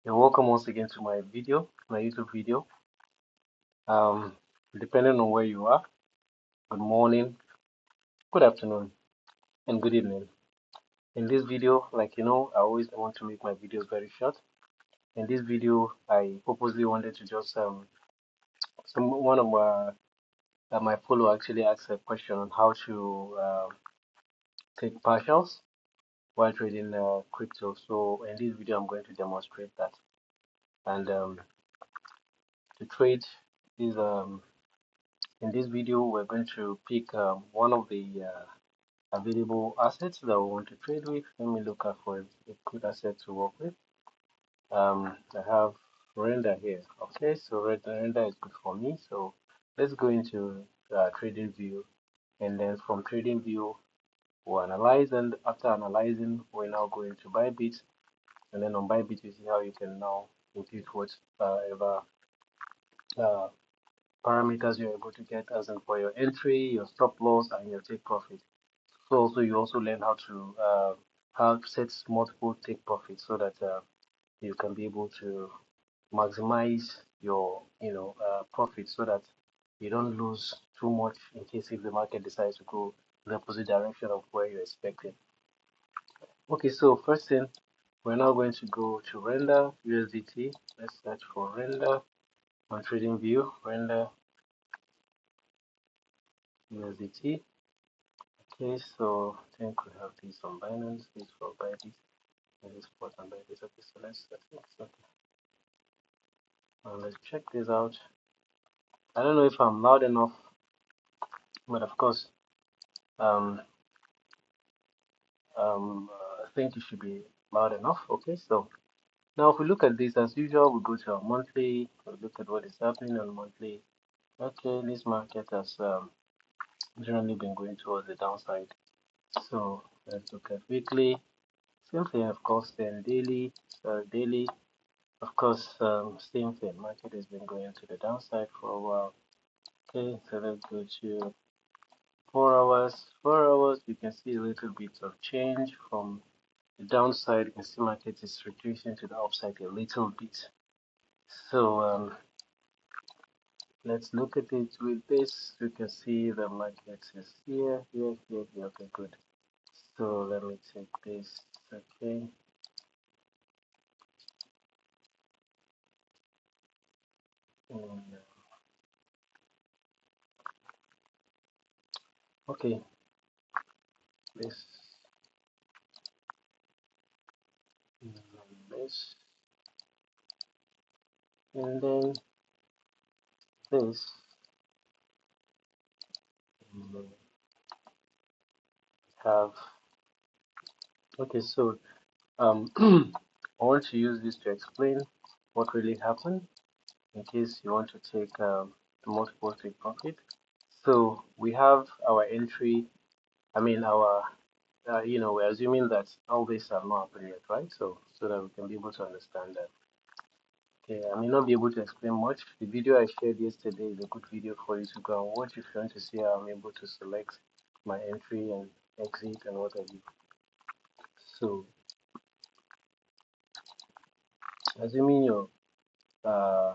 You're welcome once again to my YouTube video. Um, Depending on where you are, good morning, good afternoon, and good evening. In this video, like I always want to make my videos very short. In this video, I purposely wanted to just one of my follower actually asked a question on how to take partials while trading crypto. So in this video, I'm going to demonstrate that. And to trade is in this video, we're going to pick one of the available assets that we want to trade with. Let me look out for a good asset to work with. I have render here. Okay, so render is good for me. So let's go into trading view, and then from trading view, we'll analyze. And after analyzing, we're now going to Bybit, and then on Bybit, you see how you can now input whatever uh, parameters you're able to get, as in for your entry, your stop loss, and your take profit. So also you also learn how to have set multiple take profits so that you can be able to maximize your profit so that you don't lose too much in case if the market decides to go the opposite direction of where you're expecting. Okay, so first thing, we're now going to go to render USDT. Let's search for render on trading view, render USDT. Okay, so I think we have this on Binance, this for Bybit. This spot and Bybit. Okay, so let's okay. Let's check this out. I don't know if I'm loud enough, but of course, um, I think it should be loud enough. Okay, so now if we look at this as usual, we go to our monthly. We look at what is happening on monthly. Okay, this market has generally been going towards the downside. So let's look at weekly. Same thing, of course. Then daily. Daily. Of course, same thing. Market has been going to the downside for a while. Okay, so let's go to 4 hours. 4 hours, you can see a little bit of change from the downside. You can see market is reducing to the upside a little bit. So let's look at it with this. You can see the market is here, here, here, here. Okay, good. So let me take this. Okay. And, okay. This. This. And then this. And then have. Okay, so I want to use this to explain what really happened in case you want to take multiple take profit. So we have our entry. I mean our we're assuming that all this have not happened yet, right? So that we can be able to understand that. Okay, I may not be able to explain much. The video I shared yesterday is a good video for you to go and watch if you want to see how I'm able to select my entry and exit and what have you. So assuming uh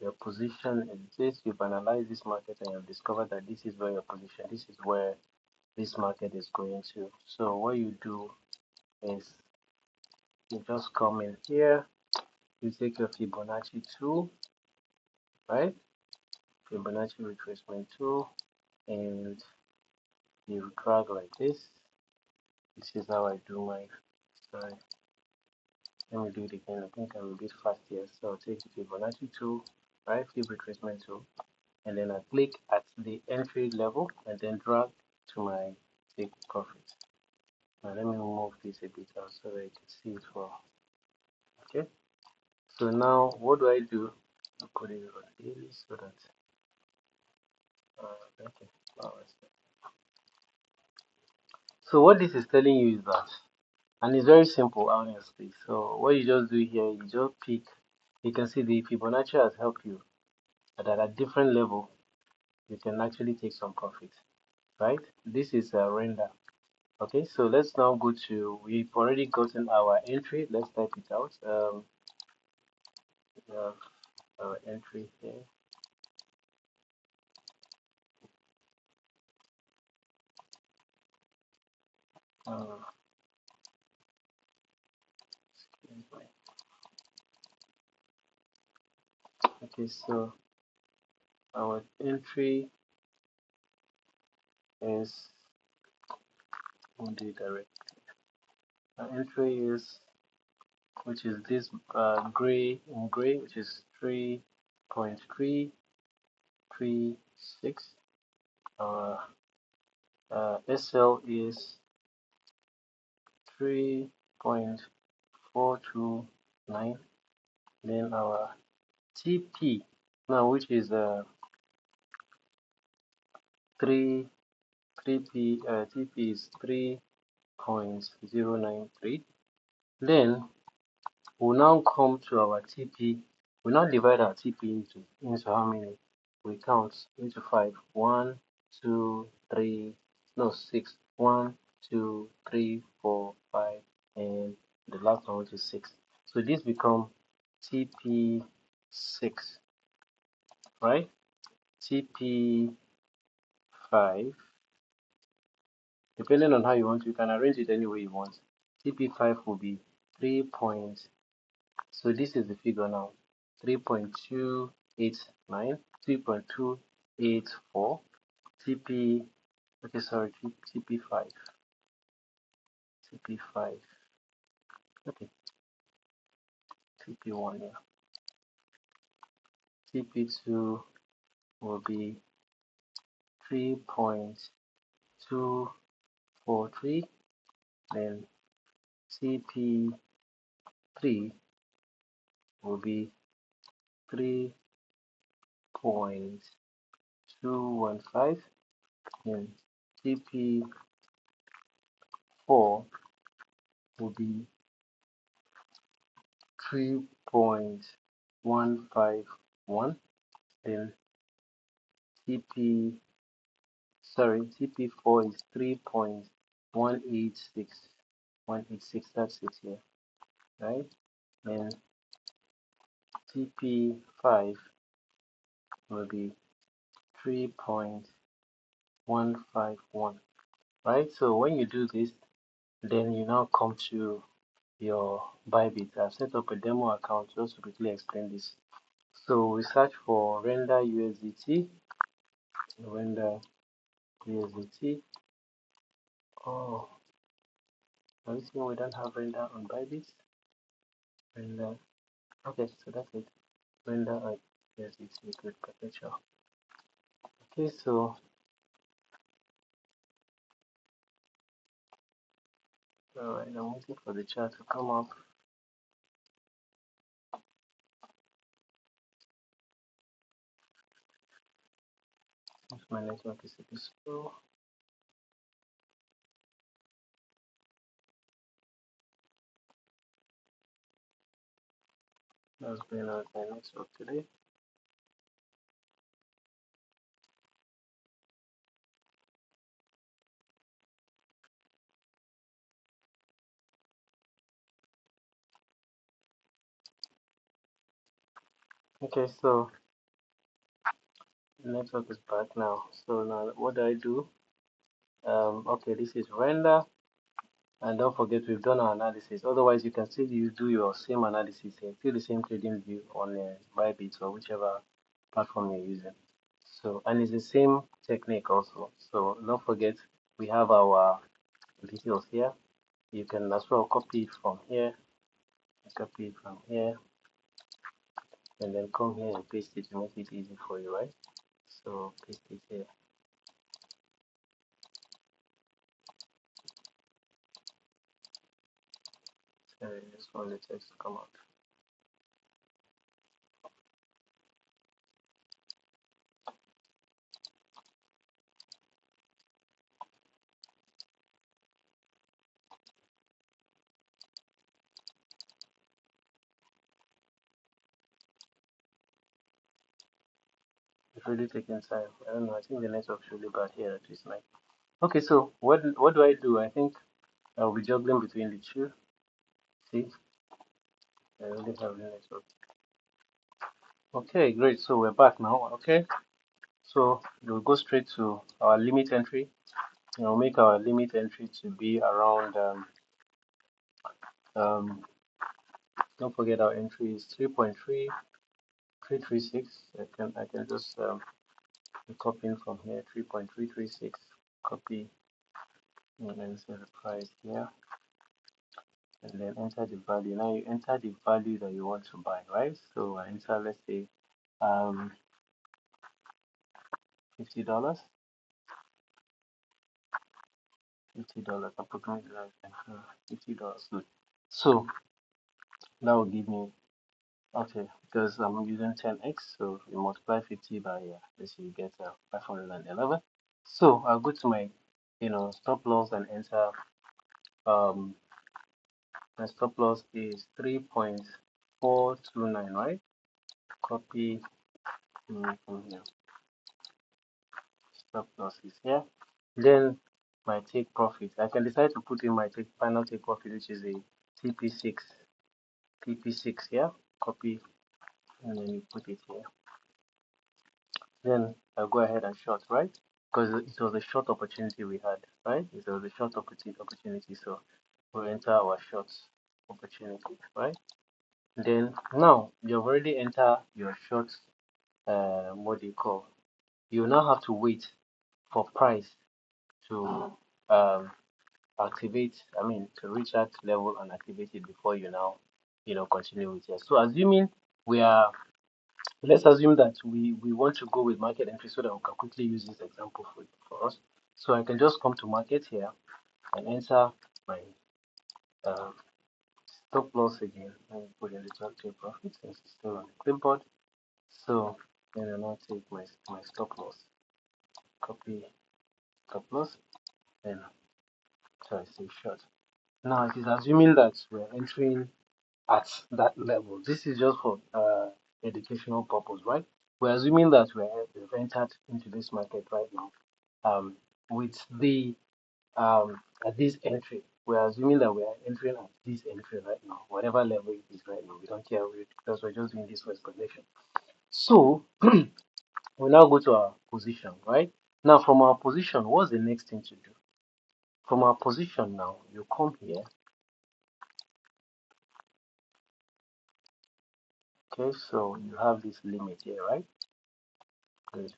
your position is this, you've analyzed this market and you've discovered that this is where your position, this is where this market is going to. So what you do is you just come in here, you take your Fibonacci tool, right? Fibonacci retracement tool, and you drag like this. This is how I do my, sorry, let me do it again. I think I'm a bit fast here. So I'll take the Fibonacci tool, right? Fib retracement tool, and then I click at the entry level and then drag to my take profit. Now let me move this a bit out so that you can see it well. Okay. So now what do I do? I put it on daily so that okay. So what this is telling you is that, and it's very simple honestly. So what you just do here, you just pick. You can see the Fibonacci has helped you, but at a different level, you can actually take some profit, right? This is a render. Okay, so let's now go to, we've already gotten our entry. Let's type it out. We have our entry here. Uh, okay, so our entry is, we'll do it direct. Our entry is, which is this gray in gray, which is 3.336. Our SL is 3.429. Then our TP now, which is 3 3p TP is 3.093. Then we'll now come to our TP. We now divide our TP into how many? We count into 5. 1, 2, 3, no 6. 1, 2, 3, 4, 5, and the last one, which is 6. So this become TP6, right? TP5, depending on how you want, you can arrange it any way you want. TP5 will be 3 point, so this is the figure now, 3.289, 3.284. TP, okay, sorry, TP5, TP5, okay, TP1, yeah. TP2 will be 3.243, then TP3 will be 3.215, and TP4 will be 3.151, then TP, sorry, TP4 is 3.186, 186, that's it here, right? And TP5 will be 3.151, right? So when you do this, then you now come to your Bybit. I've set up a demo account just to quickly explain this. So we search for render USDT, render USDT. Oh, are you saying we don't have render on Bybit? Render. Okay, so that's it. Render at USDT with perpetual. Okay, so alright, I'm waiting for the chart to come up. If my network is a bit slow. That's going on my network today. Okay, so the network is back now. So now what do I do? Okay, this is render, and don't forget we've done our analysis. Otherwise, you can still do your same analysis here, still the same trading view on Bybit or whichever platform you're using. So, and it's the same technique also. So don't forget we have our details here. You can as well copy it from here, copy it from here, and then come here and paste it to make it easy for you, right? So paste it here. So I just want the text to come out. It's really taking time. I don't know. I think the network should be bad here at this night. Okay, so what do I do? I think I'll be juggling between the two. See, I really have the network. Okay, great. So we're back now. Okay, so we'll go straight to our limit entry. We'll make our limit entry to be around um don't forget our entry is 3.3336. I can just copy in from here 3.336. Copy and then say the price here and then enter the value. Now you enter the value that you want to buy, right? So I enter, let's say um $50. $50. I'm putting it like $50. Good. So that will give me, okay, because I'm using 10x, so you multiply 50 by this, you get 511. So I'll go to my stop loss and enter um my stop loss is 3.429, right? Copy from here. Stop loss is here. Then my take profit. I can decide to put in my final take profit, which is a TP6. TP6 here. Copy and then you put it here. Then I'll go ahead and short, right? Because it was a short opportunity we had, right? It was a short opportunity, so we'll enter our short opportunity, right? Then now you've already entered your short, what do you call? You now have to wait for price to um, activate, I mean, to reach that level and activate it before you now, continue with it. So assuming we are, let's assume that we want to go with market entry so that we can quickly use this example for us. So I can just come to market here and enter my uh, stop loss again. Let me put in the top take profit since it's still on the clipboard. So then I'll now take my stop loss, copy stop loss, then so I say short. Now it is assuming that we're entering at that level. This is just for educational purpose, right? We're assuming that we've entered into this market right now. With the at this entry, we're assuming that we are entering at this entry right now, whatever level it is right now. We don't care because we're just doing this for explanation. So we now go to our position, right? Now from our position, what's the next thing to do? From our position now, you come here. Okay, so you have this limit here, right? Good.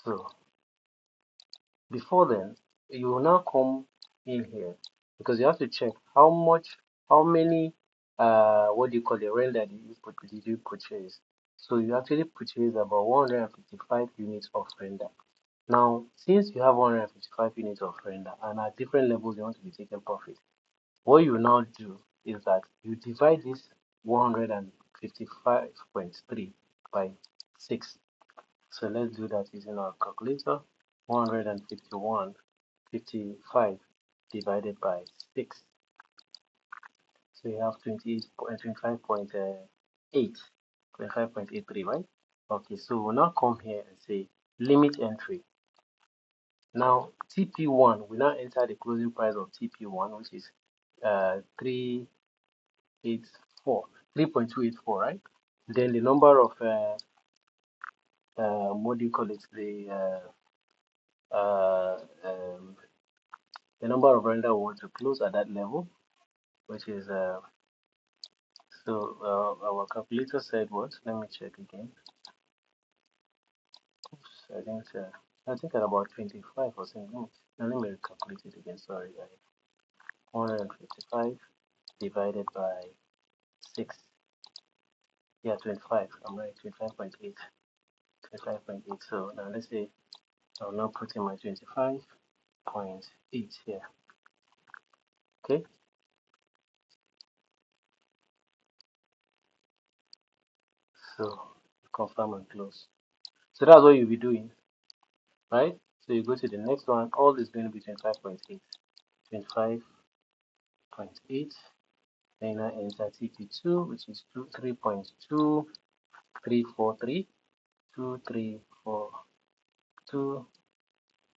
So before then, you will now come in here because you have to check how many, what do you call it, render did you purchase? So you actually purchase about 155 units of render. Now, since you have 155 units of render and at different levels you want to be taking profit, what you now do is that you divide this 155.3 by 6. So let's do that using our calculator. 151.55 divided by 6. So you have 25.8, 25.83, right? Okay, so we'll now come here and say limit entry. Now TP1, we now enter the closing price of TP1, which is 3.284, right? Then the number of what do you call it? Uh, um, the number of render we want to close at that level, which is our calculator said what? Let me check again. Oops, I think at about 25 or something. Now let me calculate it again. Sorry, 155 divided by 6. Yeah, 25. I'm right. 25.8. 25.8. So now let's say I'll now put in my 25.8 here. Okay. So confirm and close. So that's what you'll be doing, right? So you go to the next one. All is going to be 25.8. 25.8. Then I enter TP2, which is 3.2343. 2342.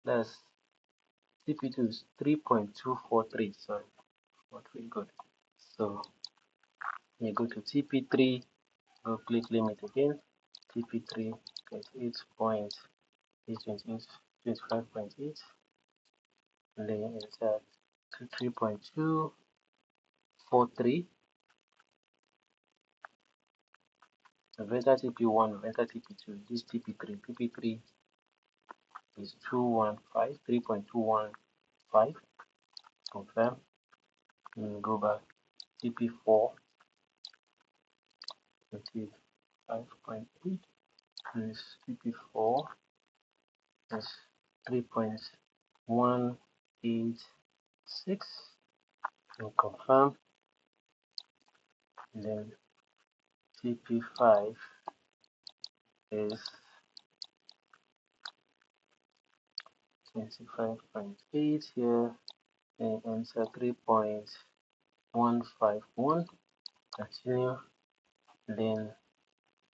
That's TP2 is 3.243. Sorry, not very good. So you go to TP3, go click limit again. TP3 get 25.8, and then enter to 3.243. Enter TP1, enter TP2. This TP3. TP3 is 3.215. Confirm. And go back. TP4 25.8. This TP4 is 3.186. And confirm. And then TP5 is 25.8 here, and enter 3.151. Continue. Then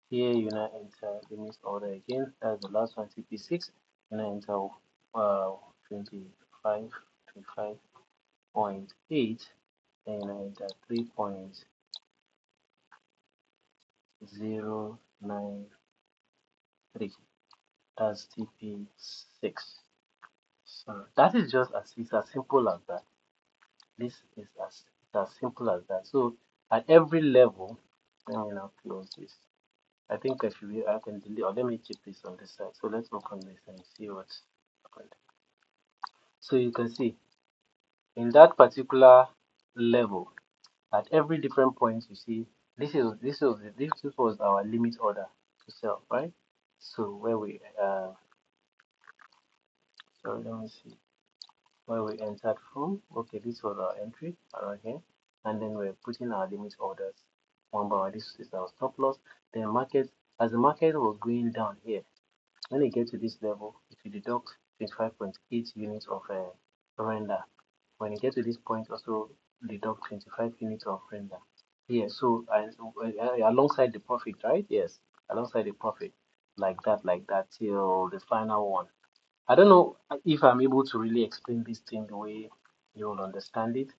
here you now enter limit order again. That's the last one, TP6. You now enter 25.8, and you now enter 3.093. That's TP6. So that is just it's as simple as that. This is as simple as that. So at every level, let me now close this. I think I can delete, or let me keep this on this side. So let's open this and see what's happened. So you can see in that particular level, at every different point, you see this was our limit order to sell, right? So where we so let me see where we entered from. Okay, this was our entry around here, and then we're putting our limit orders one by one. This is our stop loss. Then market, as the market was going down here, when you get to this level, if you deduct 25.8 units of render, when you get to this point, also deduct 25 units of render here. So alongside the profit, right? Yes, alongside the profit, like that till the final one. I don't know if I'm able to really explain this thing the way you will understand it.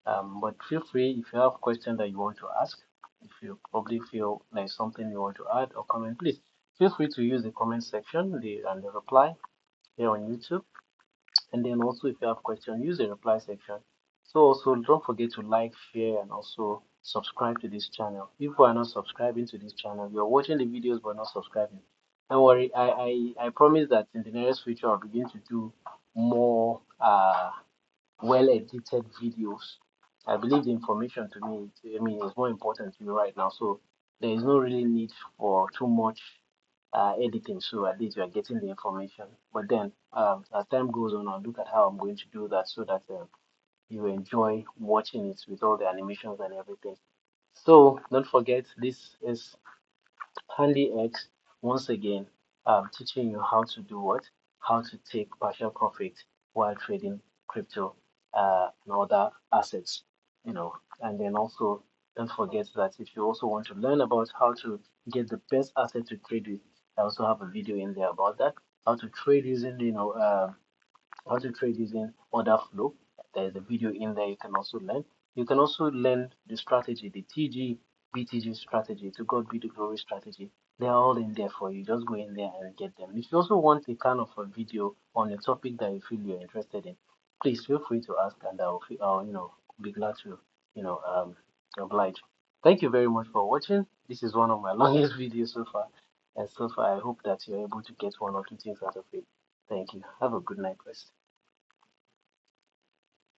But feel free if you have questions that you want to ask. If you probably feel there's something you want to add or comment, please feel free to use the comment section and the reply here on YouTube. And then also if you have questions, use the reply section. So also don't forget to like, share, and also subscribe to this channel. If you are not subscribing to this channel, you are watching the videos but not subscribing. Don't worry, I promise that in the nearest future I'll begin to do more well edited videos. I believe the information to me, is more important to me right now. So there is no really need for too much editing. So at least you are getting the information. But then as time goes on, I'll look at how I'm going to do that so that you enjoy watching it with all the animations and everything. So don't forget, this is Handy X once again teaching you how to do what? How to take partial profit while trading crypto and other assets, and then also don't forget that if you also want to learn about how to get the best asset to trade with, I also have a video in there about that. How to trade using, how to trade using order flow. There is a video in there you can also learn. You can also learn the strategy, the TG, BTG strategy, to God be the glory strategy. They are all in there for you. Just go in there and get them. If you also want a kind of a video on a topic that you feel you're interested in, please feel free to ask, and I'll be glad to oblige. Thank you very much for watching. This is one of my longest videos so far, and so far I hope that you're able to get one or two things out of it. Thank you. Have a good night, rest.